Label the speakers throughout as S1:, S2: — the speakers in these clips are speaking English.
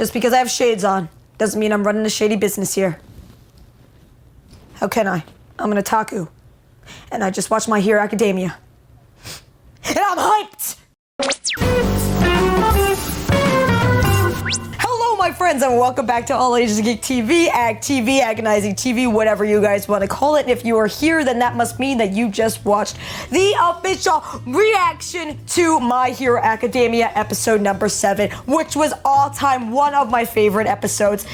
S1: Just because I have shades on doesn't mean I'm running a shady business here. How can I? I'm an otaku. And I just watched My Hero Academia. And I'm hyped! Hello, my friends, and welcome back to All Ages Geek TV, Ag TV, Agonizing TV, whatever you guys want to call it. And if you are here, then that must mean that you just watched the official reaction to My Hero Academia episode number 7, which was all-time one of my favorite episodes.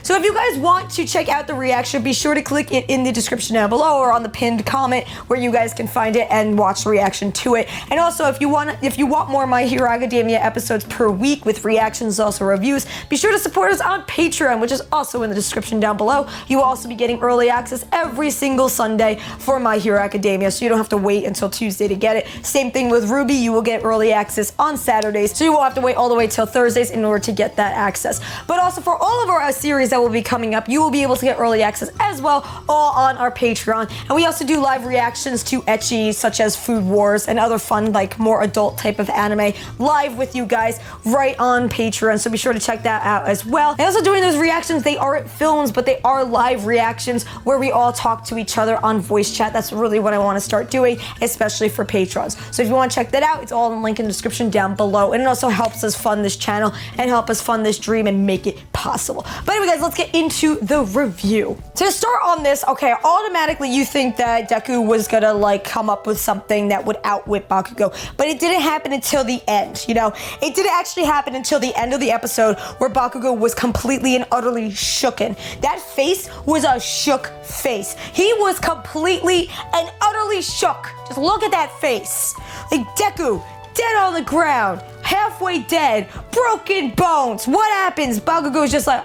S1: So if you guys want to check out the reaction, be sure to click it in the description down below or on the pinned comment where you guys can find it and watch the reaction to it. And also, if you want more My Hero Academia episodes per week with reactions, also reviews, be sure to support us on Patreon, which is also in the description down below. You will also be getting early access every single Sunday for My Hero Academia, so you don't have to wait until Tuesday to get it. Same thing with Ruby, you will get early access on Saturdays, so you won't have to wait all the way till Thursdays in order to get that access. But also for all of our series that will be coming up, you will be able to get early access as well, all on our Patreon. And we also do live reactions to ecchi such as Food Wars and other fun, like more adult type of anime live with you guys right on Patreon, so be sure to check that out as well. And also doing those reactions, they aren't films, but they are live reactions where we all talk to each other on voice chat. That's really what I want to start doing, especially for patrons. So if you want to check that out, it's all in the link in the description down below, and it also helps us fund this channel and help us fund this dream and make it possible. But anyway, guys, let's get into the review. To start on this, okay, automatically you think that Deku was gonna like come up with something that would outwit Bakugo, but it didn't happen until the end, you know? It didn't actually happen until the end of the episode where Bakugo was completely and utterly shooken. That face was a shook face. He was completely and utterly shook. Just look at that face. Like Deku, dead on the ground, halfway dead, broken bones. What happens? Bakugo's just like...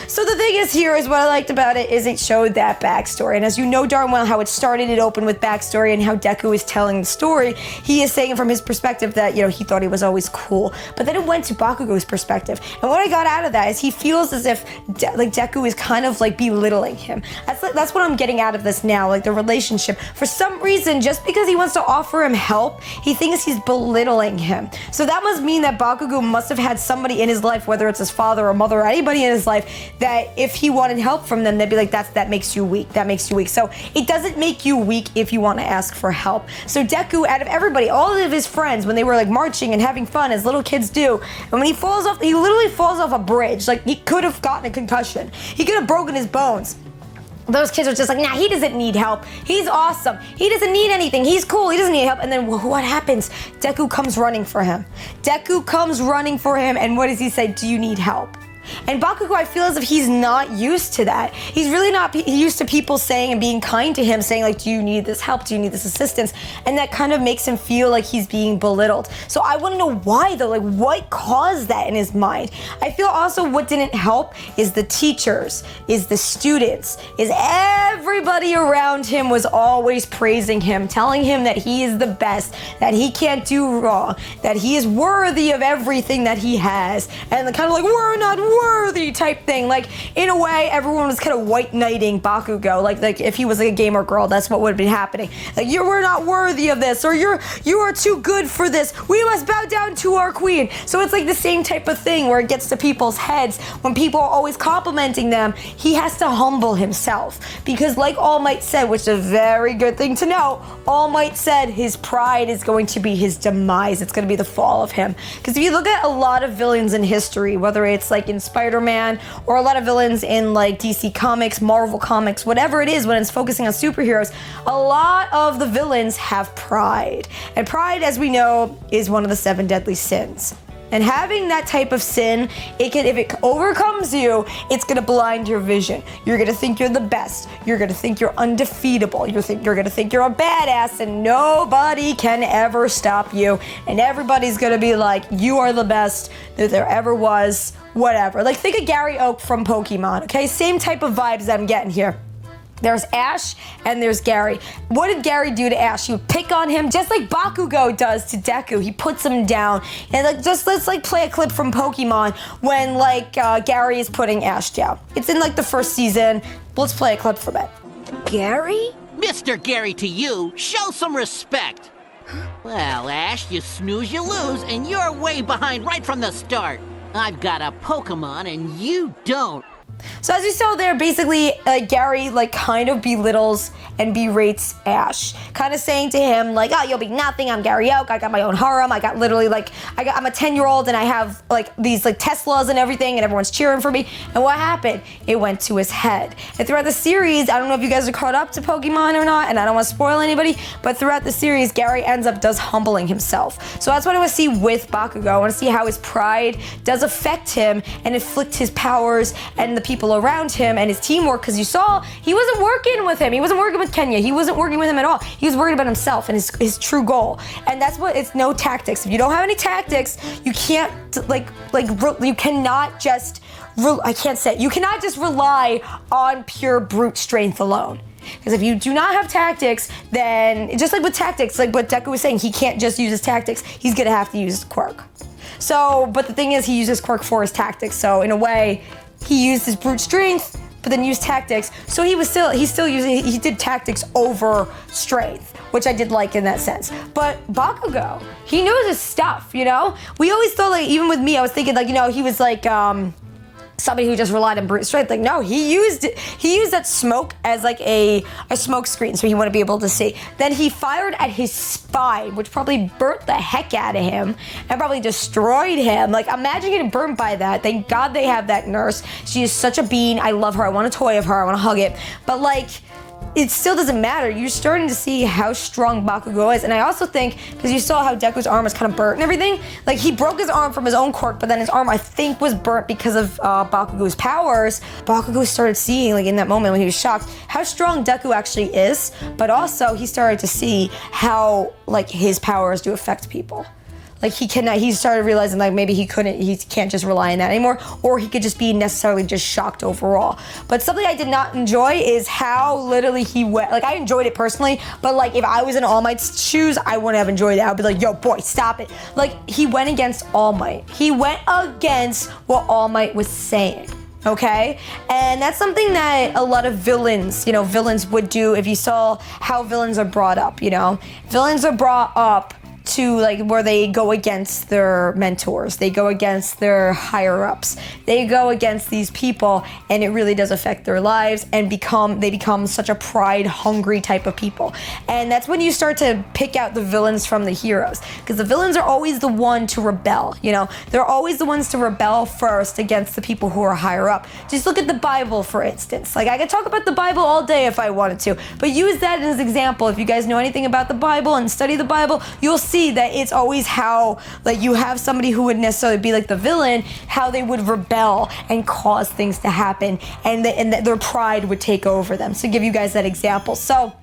S1: So the thing is here is what I liked about it is it showed that backstory. And as you know darn well how it started, it opened with backstory and how Deku is telling the story. He is saying from his perspective that, you know, he thought he was always cool. But then it went to Bakugo's perspective. And what I got out of that is he feels as if Deku is kind of like belittling him. That's what I'm getting out of this now, like the relationship. For some reason, just because he wants to offer him help, he thinks he's belittling him. So that must mean that Bakugo must have had somebody in his life, whether it's his father or mother or anybody in his life, that if he wanted help from them, they'd be like, that makes you weak. That makes you weak. So it doesn't make you weak if you want to ask for help. So Deku, out of everybody, all of his friends, when they were like marching and having fun as little kids do, and when he falls off, he literally falls off a bridge. Like he could have gotten a concussion. He could have broken his bones. Those kids are just like, nah, he doesn't need help. He's awesome. He doesn't need anything. He's cool. He doesn't need help. And then what happens? Deku comes running for him. Deku comes running for him, and what does he say? Do you need help? And Bakugo, I feel as if he's not used to that. He's really not used to people saying and being kind to him, saying like, do you need this help? Do you need this assistance? And that kind of makes him feel like he's being belittled. So I want to know why though, like what caused that in his mind? I feel also what didn't help is the teachers, is the students, is everybody around him was always praising him, telling him that he is the best, that he can't do wrong, that he is worthy of everything that he has. And kind of like, we're not worthy type thing. Like in a way everyone was kind of white knighting Bakugo, like if he was like a gamer girl, that's what would have been happening. Like we're not worthy of this, or you are too good for this, we must bow down to our queen. So it's like the same type of thing where it gets to people's heads when people are always complimenting them. He has to humble himself, because like All Might said, which is a very good thing to know, All Might said his pride is going to be his demise. It's going to be the fall of him. Because if you look at a lot of villains in history, whether it's like in Spider-Man or a lot of villains in like DC Comics, Marvel Comics, whatever it is when it's focusing on superheroes, a lot of the villains have pride. And pride, as we know, is one of the 7 deadly sins. And having that type of sin, if it overcomes you, it's gonna blind your vision. You're gonna think you're the best. You're gonna think you're undefeatable. You're gonna think you're a badass and nobody can ever stop you. And everybody's gonna be like, you are the best that there ever was, whatever. Like think of Gary Oak from Pokemon, okay? Same type of vibes that I'm getting here. There's Ash and there's Gary. What did Gary do to Ash? He would pick on him just like Bakugo does to Deku. He puts him down. And like, just let's like play a clip from Pokemon when like Gary is putting Ash down. It's in like the first season. Let's play a clip from it.
S2: Gary?
S3: Mr. Gary to you, show some respect.
S2: Well, Ash, you snooze, you lose, and you're way behind right from the start. I've got a Pokemon and you don't.
S1: So as you saw there, basically, Gary, kind of belittles and berates Ash. Kind of saying to him, oh, you'll be nothing, I'm Gary Oak, I got my own harem, I got literally, I'm a 10-year-old and I have, these, Teslas and everything, and everyone's cheering for me. And what happened? It went to his head. And throughout the series, I don't know if you guys are caught up to Pokemon or not, and I don't want to spoil anybody, but throughout the series, Gary ends up humbling himself. So that's what I want to see with Bakugo. I want to see how his pride does affect him and inflict his powers and the people around him and his teamwork, because you saw he wasn't working with him. He wasn't working with Kenya. He wasn't working with him at all. He was worried about himself and his true goal. And that's what, it's no tactics. If you don't have any tactics, you can't, you cannot just, you cannot just rely on pure brute strength alone. Because if you do not have tactics, then, just like with tactics, like what Deku was saying, he can't just use his tactics. He's going to have to use his quirk. So, but the thing is, he uses quirk for his tactics. So, in a way, he used his brute strength, but then used tactics. So he did tactics over strength, which I did like in that sense. But Bakugo, he knows his stuff, you know? We always thought, even with me, I was thinking, he was somebody who just relied on brute strength. No, he used that smoke as a smoke screen so he wouldn't be able to see. Then he fired at his spine, which probably burnt the heck out of him and probably destroyed him. Imagine getting burnt by that. Thank God they have that nurse. She is such a bean. I love her. I want a toy of her. I want to hug it. But it still doesn't matter. You're starting to see how strong Bakugo is. And I also think, because you saw how Deku's arm was kind of burnt and everything, he broke his arm from his own quirk, but then his arm, I think, was burnt because of Bakugo's powers. Bakugo started seeing, in that moment when he was shocked, how strong Deku actually is, but also he started to see how, his powers do affect people. He started realizing maybe he can't just rely on that anymore, or he could just be necessarily just shocked overall. But something I did not enjoy is how literally he went, I enjoyed it personally, but if I was in All Might's shoes, I wouldn't have enjoyed it. I would be yo boy, stop it. He went against All Might. He went against what All Might was saying. Okay? And that's something that a lot of villains would do. If you saw how villains are brought up, Villains are brought up to where they go against their mentors, they go against their higher ups, they go against these people, and it really does affect their lives, and they become such a pride hungry type of people. And that's when you start to pick out the villains from the heroes, because the villains are always the one to rebel. They're always the ones to rebel first against the people who are higher up. Just look at the Bible, for instance. I could talk about the Bible all day if I wanted to, but use that as an example. If you guys know anything about the Bible and study the Bible, you'll see that it's always how you have somebody who would necessarily be the villain, how they would rebel and cause things to happen, and their pride would take over them. So give you guys that example. So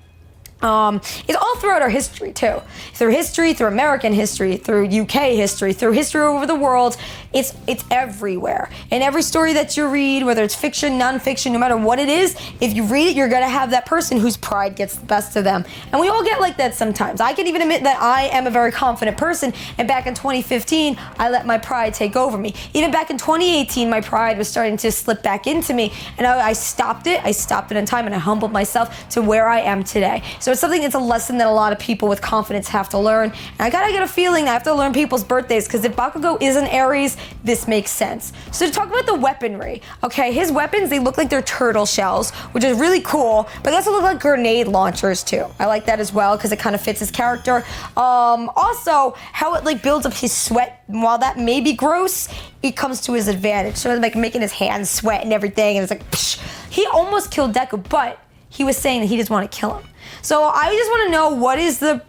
S1: it's all throughout our history too. Through American history, through UK history, through history over the world. It's everywhere. In every story that you read, whether it's fiction, non-fiction, no matter what it is, if you read it, you're gonna have that person whose pride gets the best of them. And we all get like that sometimes. I can even admit that I am a very confident person, and back in 2015, I let my pride take over me. Even back in 2018, my pride was starting to slip back into me, and I stopped it. I stopped it in time, and I humbled myself to where I am today. So it's a lesson that a lot of people with confidence have to learn. And I gotta get a feeling that I have to learn people's birthdays, because if Bakugo is an Aries, this makes sense. So to talk about the weaponry, okay, his weapons, they look like they're turtle shells, which is really cool, but they also look like grenade launchers too. I like that as well, because it kind of fits his character. Also, how it builds up his sweat, while that may be gross, it comes to his advantage. So it's making his hands sweat and everything, and it's psh. He almost killed Deku, but he was saying that he doesn't want to kill him. So I just want to know, what is the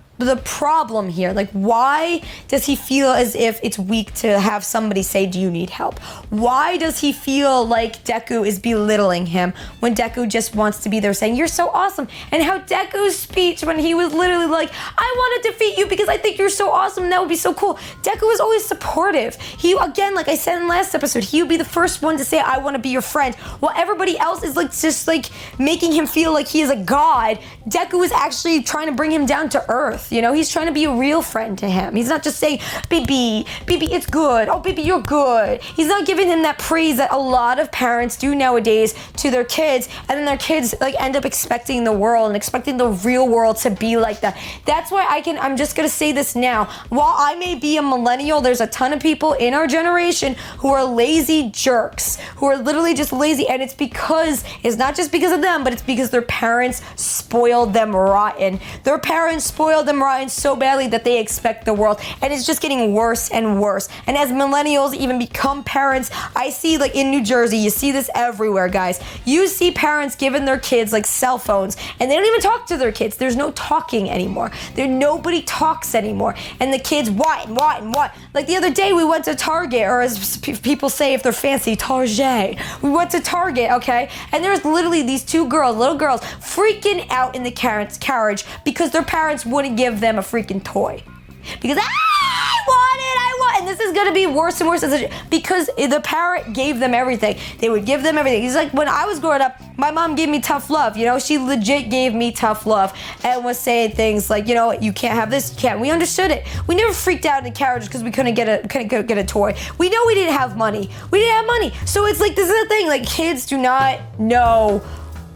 S1: problem here? Why does he feel as if it's weak to have somebody say, do you need help? Why does he feel like Deku is belittling him when Deku just wants to be there saying, you're so awesome? And how Deku's speech when he was literally like, I want to defeat you because I think you're so awesome, that would be so cool. Deku was always supportive. He, again, like I said in the last episode, he would be the first one to say, I want to be your friend, while everybody else is just making him feel like he is a god. Deku is actually trying to bring him down to earth. depth, you know? He's trying to be a real friend to him. He's not just saying, baby, it's good. Oh, baby, you're good. He's not giving him that praise that a lot of parents do nowadays to their kids, and then their kids like end up expecting the world and expecting the real world to be like that. That's why I'm just gonna say this now. While I may be a millennial, there's a ton of people in our generation who are lazy jerks, who are literally just lazy, and it's not just because of them, but it's because their parents spoiled them rotten. Their parents spoiled them rotten so badly that they expect the world, and it's just getting worse and worse. And as millennials even become parents, I see like in New Jersey, you see this everywhere, guys. You see parents giving their kids like cell phones, and they don't even talk to their kids. There's no talking anymore. Nobody talks anymore, and the kids what. Like the other day, we went to Target, or as people say if they're fancy, Target. We went to Target, okay, and there's literally these two little girls, freaking out in the carriage because their parents wouldn't give them a freaking toy. Because I want, and this is gonna be worse and worse because the parent gave them everything. They would give them everything. It's like when I was growing up, my mom gave me tough love. You know, she legit gave me tough love and was saying things like, you know, you can't have this, you can't. We understood it. We never freaked out in the carriage because we couldn't get a toy. We know we didn't have money. So it's like this is the thing. Like kids do not know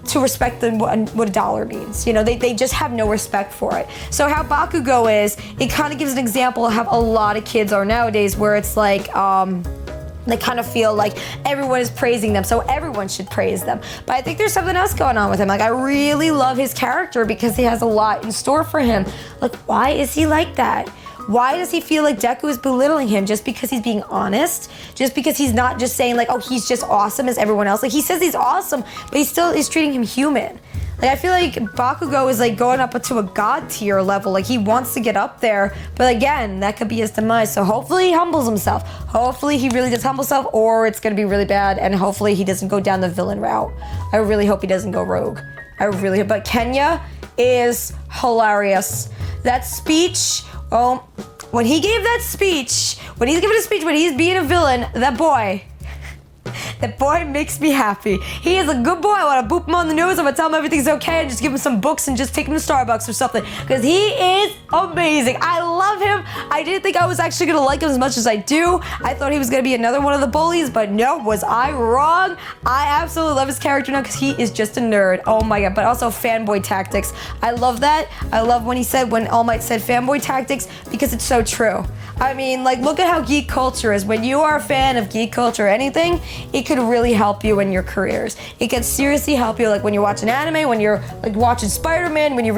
S1: to respect what a dollar means. You know, they just have no respect for it. So how Bakugo is, it kind of gives an example of how a lot of kids are nowadays, where it's like, they kind of feel like everyone is praising them, so everyone should praise them. But I think there's something else going on with him. Like, I really love his character because he has a lot in store for him. Like, why is he like that? Why does he feel like Deku is belittling him just because he's being honest? Just because he's not just saying like, oh, he's just awesome as everyone else. Like he says he's awesome, but he still is treating him human. Like I feel like Bakugo is like going up to a god tier level. Like he wants to get up there, but again, that could be his demise. So hopefully he humbles himself. Hopefully he really does humble himself, or it's gonna be really bad, and hopefully he doesn't go down the villain route. I really hope he doesn't go rogue. I really hope. But Kenya is hilarious. That speech, when he gave that speech, when he's giving a speech, when he's being a villain, that boy makes me happy. He is a good boy. I want to boop him on the nose. I'm going to tell him everything's okay and just give him some books and just take him to Starbucks or something. Because he is amazing. I love him. I didn't think I was actually going to like him as much as I do. I thought he was going to be another one of the bullies, but no, was I wrong? I absolutely love his character now because he is just a nerd. Oh my god. But also fanboy tactics. I love that. I love when All Might said fanboy tactics because it's so true. I mean, like, look at how geek culture is. When you are a fan of geek culture or anything, it could really help you in your careers. It can seriously help you, like when you're watching anime, when you're like watching Spider-Man, when you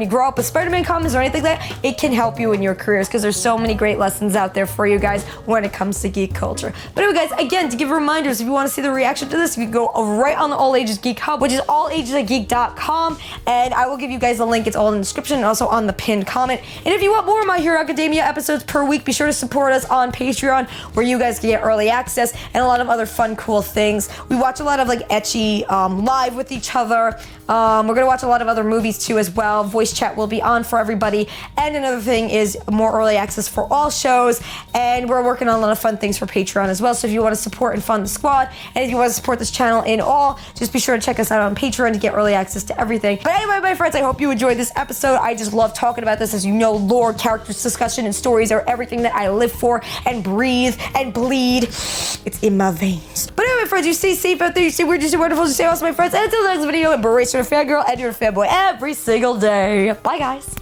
S1: grow up with Spider-Man comics or anything like that, it can help you in your careers because there's so many great lessons out there for you guys when it comes to geek culture. But anyway, guys, again, to give reminders, if you want to see the reaction to this, you can go right on the All Ages Geek Hub, which is allagesgeek.com, and I will give you guys a link. It's all in the description and also on the pinned comment. And if you want more of My Hero Academia episodes per week, be sure to support us on Patreon, where you guys can get early access and a lot of other fun, cool things. We watch a lot of like ecchi live with each other. We're gonna watch a lot of other movies too as well. Voice chat will be on for everybody. And another thing is more early access for all shows. And we're working on a lot of fun things for Patreon as well. So if you want to support and fund the squad, and if you want to support this channel in all, just be sure to check us out on Patreon to get early access to everything. But anyway, my friends, I hope you enjoyed this episode. I just love talking about this. As you know, lore, characters, discussion, and stories are everything that I live for and breathe and bleed. It's in my veins. But anyway, friends, you stay safe out there. You stay weird, you stay wonderful, you stay awesome, my friends. And until the next video, embrace your fangirl and your fanboy every single day. Bye, guys.